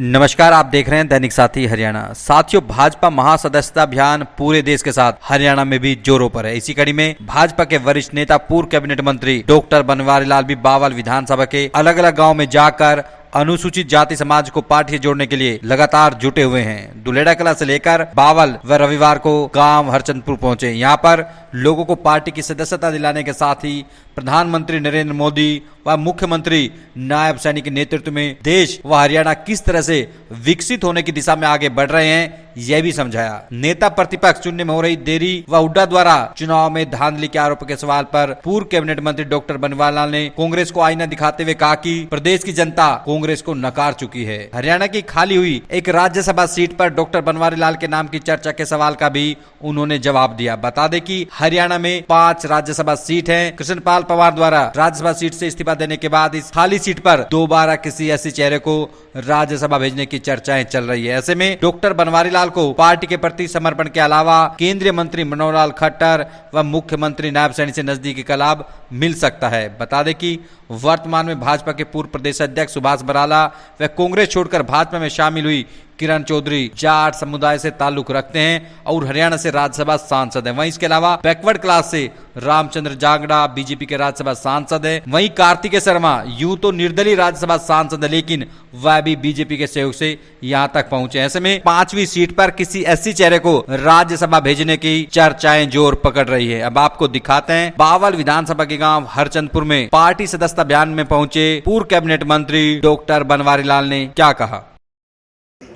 नमस्कार, आप देख रहे हैं दैनिक साथी हरियाणा। साथियों, भाजपा महासदस्यता अभियान पूरे देश के साथ हरियाणा में भी जोरों पर है। इसी कड़ी में भाजपा के वरिष्ठ नेता पूर्व कैबिनेट मंत्री डॉक्टर बनवारी लाल भी बावल विधानसभा के अलग अलग गांव में जाकर अनुसूचित जाति समाज को पार्टी से जोड़ने के लिए लगातार जुटे हुए हैं। दुलेड़ा कला से लेकर बावल व रविवार को गांव हरचंदपुर पहुंचे। यहां पर लोगों को पार्टी की सदस्यता दिलाने के साथ ही प्रधानमंत्री नरेंद्र मोदी व मुख्यमंत्री नायब सैनी के नेतृत्व में देश व हरियाणा किस तरह से विकसित होने की दिशा में आगे बढ़ रहे हैं, यह भी समझाया। नेता प्रतिपक्ष चुनने में हो रही देरी व हुड्डा द्वारा चुनाव में धांधली के आरोप के सवाल पर पूर्व कैबिनेट मंत्री डॉक्टर बनवारी लाल ने कांग्रेस को आईना दिखाते हुए कहा कि प्रदेश की जनता कांग्रेस को नकार चुकी है। हरियाणा की खाली हुई एक राज्यसभा सीट पर डॉक्टर बनवारी लाल के नाम की चर्चा के सवाल का भी उन्होंने जवाब दिया। बता दें कि हरियाणा में 5 राज्यसभा सीट हैं। कृष्णपाल पवार द्वारा राज्यसभा सीट से इस्तीफा देने के बाद इस खाली सीट पर दोबारा किसी ऐसे चेहरे को राज्यसभा भेजने की चर्चाएं चल रही है। ऐसे में डॉक्टर बनवारी लाल को पार्टी के प्रति समर्पण के अलावा केंद्रीय मंत्री मनोहर लाल खट्टर व मुख्यमंत्री नायब सैनी से नजदीकी का लाभ मिल सकता है। बता दें कि वर्तमान में भाजपा के पूर्व प्रदेश अध्यक्ष सुभाष बराला व कांग्रेस छोड़कर भाजपा में शामिल हुई किरण चौधरी जाट समुदाय से ताल्लुक रखते हैं और हरियाणा से राज्यसभा सांसद हैं। वहीं इसके अलावा बैकवर्ड क्लास से रामचंद्र जांगड़ा बीजेपी के राज्यसभा सांसद हैं। वहीं कार्तिकेय शर्मा यूं तो निर्दलीय राज्यसभा सांसद है, लेकिन वह भी बीजेपी के सहयोग से यहां तक पहुंचे। ऐसे में 5वीं सीट पर किसी ऐसी चेहरे को राज्यसभा भेजने की चर्चाएं जोर पकड़ रही है। अब आपको दिखाते हैं बावल विधानसभा के गांव हरचंदपुर में पार्टी सदस्यता अभियान में पहुंचे पूर्व कैबिनेट मंत्री डॉक्टर बनवारी लाल ने क्या कहा।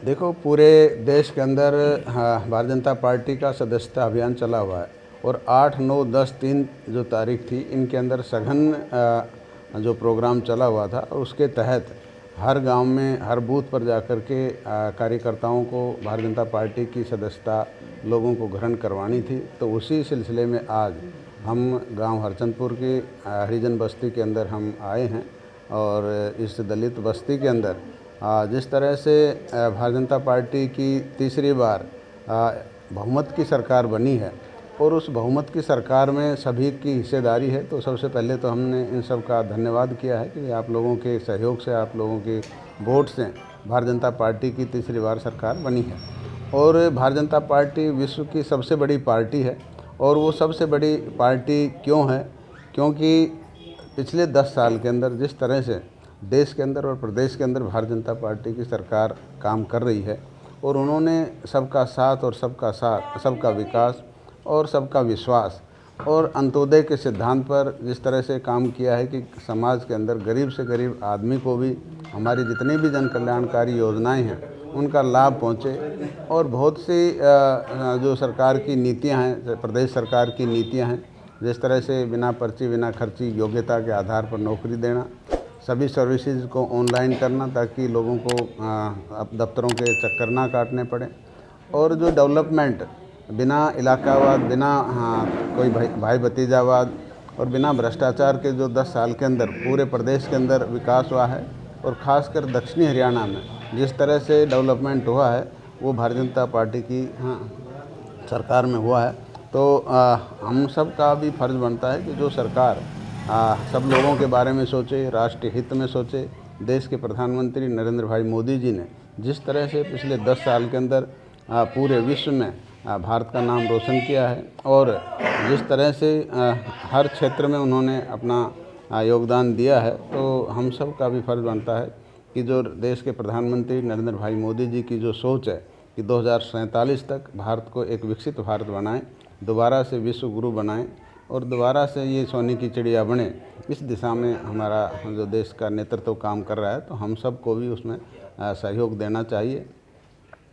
देखो, पूरे देश के अंदर भारतीय जनता पार्टी का सदस्यता अभियान चला हुआ है और 8, 9, 10, 3 जो तारीख थी, इनके अंदर सघन जो प्रोग्राम चला हुआ था और उसके तहत हर गांव में हर बूथ पर जाकर के कार्यकर्ताओं को भारतीय जनता पार्टी की सदस्यता लोगों को ग्रहण करवानी थी। तो उसी सिलसिले में आज हम गांव हरचंदपुर की हरिजन बस्ती के अंदर हम आए हैं और इस दलित बस्ती के अंदर जिस तरह से भारतीय जनता पार्टी की तीसरी बार बहुमत की सरकार बनी है और उस बहुमत की सरकार में सभी की हिस्सेदारी है, तो सबसे पहले तो हमने इन सब का धन्यवाद किया है कि आप लोगों के सहयोग से, आप लोगों के वोट से भारतीय जनता पार्टी की तीसरी बार सरकार बनी है। और भारतीय जनता पार्टी विश्व की सबसे बड़ी पार्टी है और वो सबसे बड़ी पार्टी क्यों है, क्योंकि पिछले 10 साल के अंदर जिस तरह से देश के अंदर और प्रदेश के अंदर भारतीय जनता पार्टी की सरकार काम कर रही है और उन्होंने सबका साथ और सबका विकास और सबका विश्वास और अंत्योदय के सिद्धांत पर जिस तरह से काम किया है कि समाज के अंदर गरीब से गरीब आदमी को भी हमारी जितनी भी जन कल्याणकारी योजनाएं हैं उनका लाभ पहुंचे। और बहुत सी जो सरकार की नीतियां हैं, प्रदेश सरकार की नीतियां हैं, जिस तरह से बिना पर्ची बिना खर्ची योग्यता के आधार पर नौकरी देना, सभी सर्विसेज को ऑनलाइन करना ताकि लोगों को अब दफ्तरों के चक्कर ना काटने पड़े, और जो डेवलपमेंट बिना इलाकावाद, बिना कोई भाई भतीजावाद और बिना भ्रष्टाचार के जो 10 साल के अंदर पूरे प्रदेश के अंदर विकास हुआ है और ख़ासकर दक्षिणी हरियाणा में जिस तरह से डेवलपमेंट हुआ है वो भारतीय जनता पार्टी की सरकार में हुआ है। तो हम सब का भी फर्ज बनता है कि जो सरकार सब लोगों के बारे में सोचे, राष्ट्रीय हित में सोचे। देश के प्रधानमंत्री नरेंद्र भाई मोदी जी ने जिस तरह से पिछले 10 साल के अंदर पूरे विश्व में भारत का नाम रोशन किया है और जिस तरह से हर क्षेत्र में उन्होंने अपना योगदान दिया है, तो हम सब का भी फर्ज बनता है कि जो देश के प्रधानमंत्री नरेंद्र भाई मोदी जी की जो सोच है कि 2047 तक भारत को एक विकसित भारत बनाएं, दोबारा से विश्व गुरु बनाएं और दोबारा से ये सोने की चिड़िया बने, इस दिशा में हमारा जो देश का नेतृत्व काम कर रहा है, तो हम सब को भी उसमें सहयोग देना चाहिए।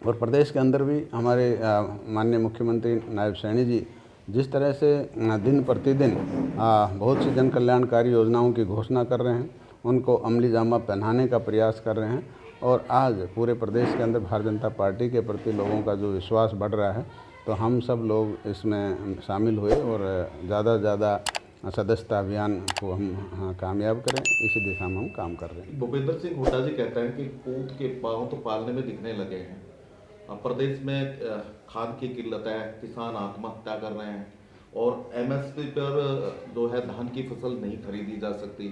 और प्रदेश के अंदर भी हमारे माननीय मुख्यमंत्री नायब सैनी जी जिस तरह से दिन प्रतिदिन बहुत सी जन कल्याणकारी योजनाओं की घोषणा कर रहे हैं, उनको अमली जामा पहनाने का प्रयास कर रहे हैं और आज पूरे प्रदेश के अंदर भारतीय जनता पार्टी के प्रति लोगों का जो विश्वास बढ़ रहा है, तो हम सब लोग इसमें शामिल हुए और ज़्यादा से ज़्यादा सदस्यता अभियान को हम कामयाब करें, इसी दिशा में हम काम कर रहे हैं। भूपेंद्र सिंह हुड्डा जी कहते हैं कि ऊँट के पाँव तो पालने में दिखने लगे हैं। प्रदेश में खाद की किल्लत है, किसान आत्महत्या कर रहे हैं और एमएसपी पर जो है धान की फसल नहीं खरीदी जा सकती,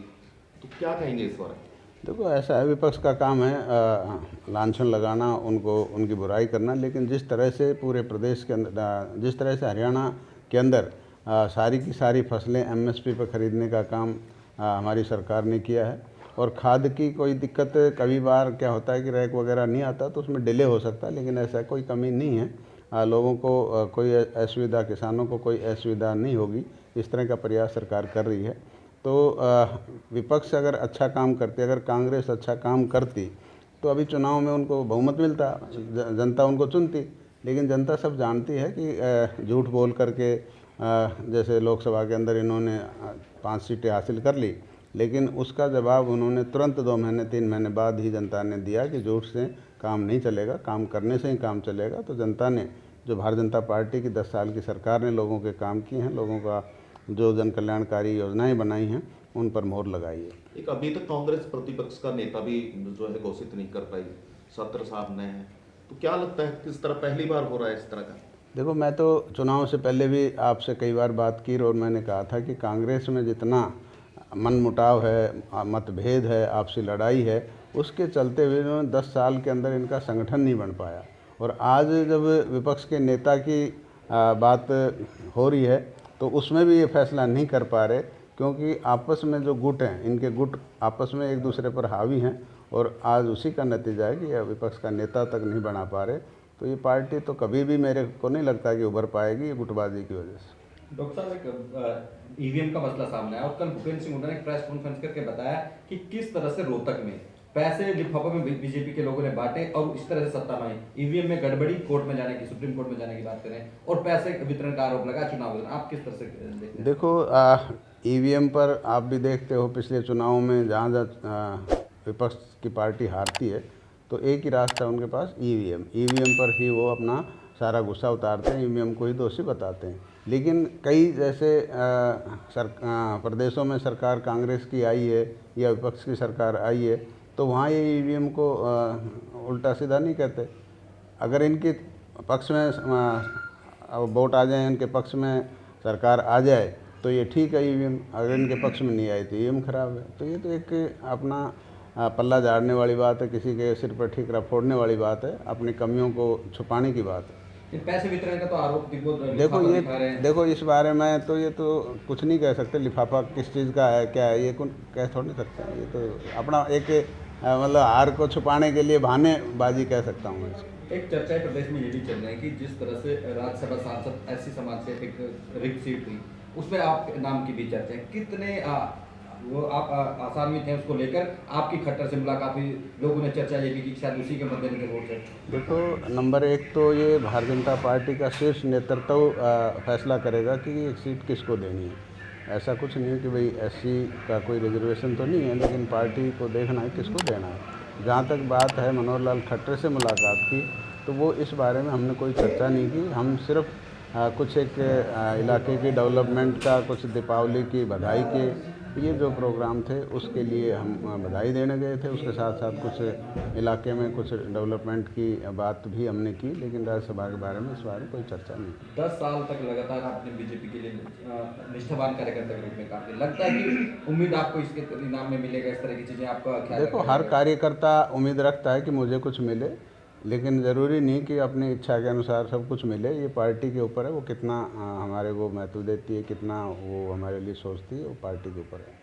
तो क्या कहेंगे इस बारे में? देखो ऐसा है, विपक्ष का काम है लांछन लगाना, उनको उनकी बुराई करना, लेकिन जिस तरह से पूरे प्रदेश के अंदर, जिस तरह से हरियाणा के अंदर सारी की सारी फसलें एमएसपी पर खरीदने का काम हमारी सरकार ने किया है, और खाद की कोई दिक्कत कभी बार क्या होता है कि रैक वगैरह नहीं आता तो उसमें डिले हो सकता है, लेकिन ऐसा कोई कमी नहीं है। लोगों को कोई असुविधा, किसानों को कोई असुविधा नहीं होगी, इस तरह का प्रयास सरकार कर रही है। तो विपक्ष अगर अच्छा काम करती, अगर कांग्रेस अच्छा काम करती तो अभी चुनाव में उनको बहुमत मिलता, जनता उनको चुनती। लेकिन जनता सब जानती है कि झूठ बोल करके जैसे लोकसभा के अंदर इन्होंने 5 सीटें हासिल कर ली, लेकिन उसका जवाब उन्होंने तुरंत 2 महीने 3 महीने बाद ही जनता ने दिया कि झूठ से काम नहीं चलेगा, काम करने से ही काम चलेगा। तो जनता ने, जो भारतीय जनता पार्टी की 10 साल की सरकार ने लोगों के काम किए हैं, लोगों का जो जन कल्याणकारी योजनाएं बनाई हैं, उन पर मोहर लगाई है। एक अभी तक कांग्रेस प्रतिपक्ष का नेता भी जो है घोषित नहीं कर पाई, सत्र सामने है, तो क्या लगता है किस तरह पहली बार हो रहा है इस तरह का? देखो, मैं तो चुनाव से पहले भी आपसे कई बार बात की और मैंने कहा था कि कांग्रेस में जितना मनमुटाव है, मतभेद है, आपसी लड़ाई है, उसके चलते हुए इन्होंने 10 साल के अंदर इनका संगठन नहीं बन पाया। और आज जब विपक्ष के नेता की बात हो रही है तो उसमें भी ये फैसला नहीं कर पा रहे, क्योंकि आपस में जो गुट हैं, इनके गुट आपस में एक दूसरे पर हावी हैं, और आज उसी का नतीजा है कि यह विपक्ष का नेता तक नहीं बना पा रहे। तो ये पार्टी तो कभी भी मेरे को नहीं लगता कि उभर पाएगी, ये गुटबाजी की वजह से। डॉक्टर साहब, एक ईवीएम का मसला सामने आया और कल भूपेंद्र सिंह हुड्डा ने एक प्रेस कॉन्फ्रेंस करके बताया कि किस तरह से रोहतक में पैसे लिफाफे में बीजेपी के लोगों ने बांटे और इस तरह से सत्ता में आई। ईवीएम में गड़बड़ी, कोर्ट में जाने की, सुप्रीम कोर्ट में जाने की बात करें और पैसे वितरण का आरोप लगा चुनाव में। आप किस तरह से देखते हैं? देखो, ईवीएम पर आप भी देखते हो, पिछले चुनाव में जहाँ विपक्ष की पार्टी हारती है तो एक ही रास्ता उनके पास, ईवीएम पर ही वो अपना सारा गुस्सा उतारते हैं, ईवीएम को ही दोषी बताते हैं। लेकिन कई जैसे प्रदेशों में सरकार कांग्रेस की आई है या विपक्ष की सरकार आई है, तो वहाँ ये ईवीएम को उल्टा सीधा नहीं कहते। अगर इनके पक्ष में वोट आ जाए, इनके पक्ष में सरकार आ जाए तो ये ठीक है ईवीएम, अगर इनके पक्ष में नहीं आई तो ईवीएम खराब है। तो ये तो एक अपना पल्ला झाड़ने वाली बात है, किसी के सिर पर ठीकरा फोड़ने वाली बात है, अपनी कमियों को छुपाने की बात है। पैसे वितरण का तो आरोप देखो इस बारे में तो ये तो कुछ नहीं कह सकते, लिफाफा किस चीज़ का है, क्या है, ये कह थोड़ी नहीं सकते। ये तो अपना एक मतलब हार को छुपाने के लिए बहानेबाजी कह सकता हूँ मैं इसको। एक चर्चा प्रदेश में ये भी चल रही है कि जिस तरह से राज्यसभा सांसद एससी समाज से एक रिक्त सीट थी, उसमें आपके नाम की भी चर्चा है। कितने वो आप आसार में थे उसको लेकर? आपकी खट्टर से मुलाकात हुई, लोगों ने चर्चा ये भी की शायद उसी के मद्देनजर वोट है। देखो, नंबर 1 तो ये भारतीय जनता पार्टी का शीर्ष नेतृत्व फैसला करेगा कि ये सीट किसको देनी है। ऐसा कुछ नहीं है कि भाई एससी का कोई रिजर्वेशन तो नहीं है, लेकिन पार्टी को देखना है किसको देना है। जहाँ तक बात है मनोहर लाल खट्टर से मुलाकात की, तो वो इस बारे में हमने कोई चर्चा नहीं की। हम सिर्फ कुछ एक इलाके की डेवलपमेंट का, कुछ दीपावली की बधाई के ये जो प्रोग्राम थे उसके लिए हम बधाई देने गए थे। उसके साथ साथ कुछ इलाके में कुछ डेवलपमेंट की बात भी हमने की, लेकिन राज्यसभा के बारे में इस बारे में कोई चर्चा नहीं। 10 साल तक लगातार आपने बीजेपी के लिए निष्ठावान कार्यकर्ता के रूप में काम किया, लगता है कि उम्मीद आपको इसके परिणाम में मिलेगा? इस तरह की चीज़ें आपका ख्याल? देखो, हर कार्यकर्ता उम्मीद रखता है कि मुझे कुछ मिले, लेकिन ज़रूरी नहीं कि अपनी इच्छा के अनुसार सब कुछ मिले। ये पार्टी के ऊपर है, वो कितना हमारे को महत्व देती है, कितना वो हमारे लिए सोचती है, वो पार्टी के ऊपर है।